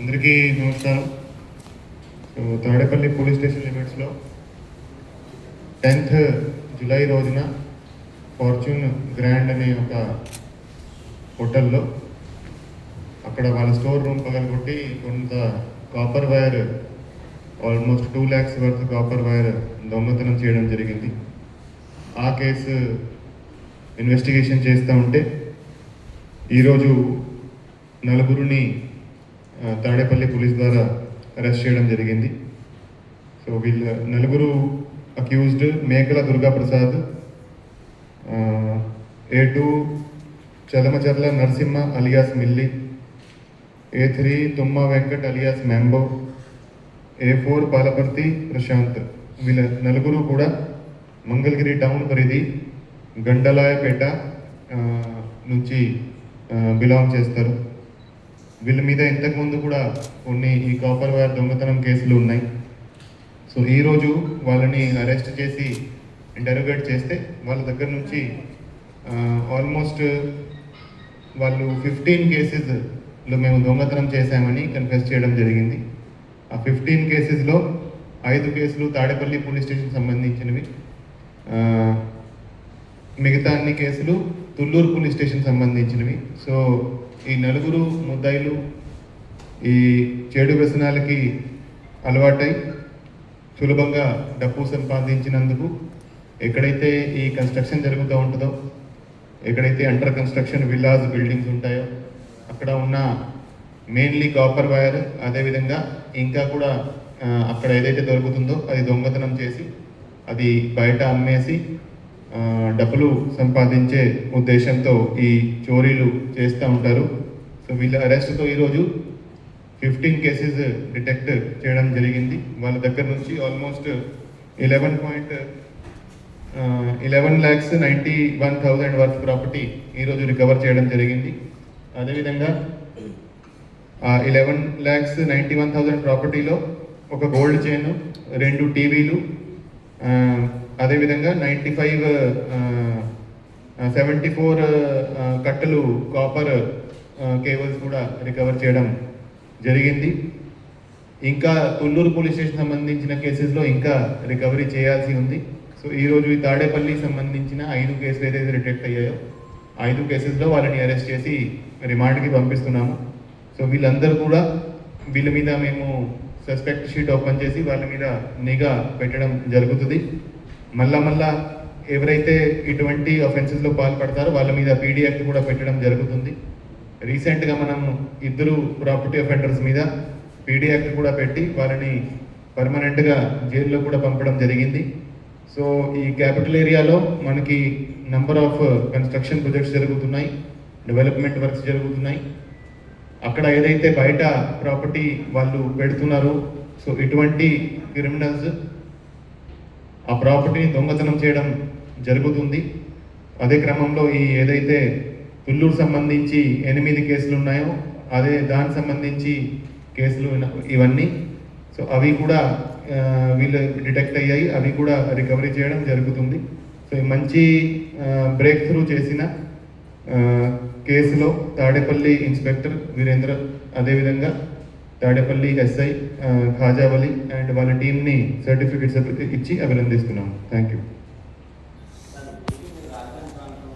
అందరికీ నమస్కారం. So Tadepalli police station లిమిట్స్లో 10th జూలై రోజున ఫార్చ్యూన్ గ్రాండ్ అనే ఒక హోటల్లో అక్కడ వాళ్ళ స్టోర్ రూమ్ పగలగొట్టి కొంత copper wire almost 2 lakhs worth copper wire దొంగతనం చేయడం జరిగింది. ఆ కేసు ఇన్వెస్టిగేషన్ చేస్తూ ఉంటే ఈరోజు నలుగురిని తాడేపల్లి పోలీస్ ద్వారా అరెస్ట్ చేయడం జరిగింది. సో వీళ్ళ నలుగురు accused Mekala Durgaprasad, A2 Chalamacharla Narasimha alias Milli, A3 Tumma Venkat alias Mambo, A4 Palaparthi Prashanth. వీళ్ళ నలుగురు కూడా మంగళగిరి టౌన్ పరిధి గండలాయపేట నుంచి బిలాంగ్ చేస్తారు. వీళ్ళ మీద ఇంతకుముందు కూడా కొన్ని ఈ కాపర్ వైర్ దొంగతనం కేసులు ఉన్నాయి. సో ఈరోజు వాళ్ళని అరెస్ట్ చేసి ఇంటరోగేట్ చేస్తే వాళ్ళ దగ్గర నుంచి ఆల్మోస్ట్ వాళ్ళు 15 కేసెస్లో మేము దొంగతనం చేశామని కన్ఫెస్ చేయడం జరిగింది. ఆ 15 కేసెస్లో 5 కేసులు తాడేపల్లి పోలీస్ స్టేషన్ సంబంధించినవి, మిగతా అన్ని కేసులు తుళ్ళూరు పోలీస్ స్టేషన్ సంబంధించినవి. సో ఈ నలుగురు ముద్దాయిలు ఈ చెడు వ్యసనాలకి అలవాటై సులభంగా డబ్బు సంపాదించినందుకు ఎక్కడైతే ఈ కన్స్ట్రక్షన్ జరుగుతూ ఉంటుందో, ఎక్కడైతే అండర్ కన్స్ట్రక్షన్ విల్లాస్ బిల్డింగ్స్ ఉంటాయో అక్కడ ఉన్న మెయిన్లీ కాపర్ వైర్, అదేవిధంగా ఇంకా కూడా అక్కడ ఏదైతే దొరుకుతుందో అది దొంగతనం చేసి అది బయట అమ్మేసి డబ్బులు సంపాదించే ఉద్దేశంతో ఈ చోరీలు చేస్తూ ఉంటారు. సో వీళ్ళ అరెస్ట్తో ఈరోజు 15 కేసెస్ డిటెక్ట్ చేయడం జరిగింది. వాళ్ళ దగ్గర నుంచి ఆల్మోస్ట్ 11,91,000 వర్త్ ప్రాపర్టీ ఈరోజు రికవర్ చేయడం జరిగింది. అదేవిధంగా 11,91,000 ప్రాపర్టీలో ఒక గోల్డ్ చైన్, 2 టీవీలు, అదేవిధంగా 74 కట్టలు కాపర్ కేబుల్స్ కూడా రికవర్ చేయడం జరిగింది. ఇంకా తుళ్ళూరు పోలీస్ స్టేషన్ సంబంధించిన కేసెస్లో ఇంకా రికవరీ చేయాల్సి ఉంది. సో ఈరోజు ఈ తాడేపల్లి సంబంధించిన 5 కేసులు ఏదైతే డిటెక్ట్ అయ్యాయో 5 కేసెస్లో వాళ్ళని అరెస్ట్ చేసి రిమాండ్కి పంపిస్తున్నాము. సో వీళ్ళందరూ కూడా వీళ్ళ మీద మేము సస్పెక్ట్ షీట్ ఓపెన్ చేసి వాళ్ళ మీద నిఘా పెట్టడం జరుగుతుంది. మళ్ళా ఎవరైతే ఇటువంటి అఫెన్సెస్లో పాల్పడతారో వాళ్ళ మీద PD యాక్ట్ కూడా పెట్టడం జరుగుతుంది. రీసెంట్గా మనం 2 ప్రాపర్టీ అఫెండర్స్ మీద PD యాక్ట్ కూడా పెట్టి వాళ్ళని పర్మనెంట్గా జైల్లో కూడా పంపడం జరిగింది. సో ఈ క్యాపిటల్ ఏరియాలో మనకి నెంబర్ ఆఫ్ కన్స్ట్రక్షన్ ప్రాజెక్ట్స్ జరుగుతున్నాయి, డెవలప్మెంట్ వర్క్స్ జరుగుతున్నాయి. అక్కడ ఏదైతే బయట ప్రాపర్టీ వాళ్ళు పెడుతున్నారో సో ఇటువంటి క్రిమినల్స్ ఆ ప్రాపర్టీని దొంగతనం చేయడం జరుగుతుంది. అదే క్రమంలో ఈ ఏదైతే తుళ్ళూరు సంబంధించి 8 కేసులు ఉన్నాయో అదే దానికి సంబంధించి కేసులు ఇవన్నీ సో అవి కూడా వీళ్ళు డిటెక్ట్ అయ్యాయి, అవి కూడా రికవరీ చేయడం జరుగుతుంది. సో మంచి బ్రేక్ త్రూ చేసిన కేసులో తాడేపల్లి ఇన్స్పెక్టర్ వీరేంద్ర, అదేవిధంగా తాడేపల్లి SI ఖాజావలి అండ్ వాళ్ళ టీంని సర్టిఫికెట్స్ ఇచ్చి అభినందిస్తున్నాం. Thank you.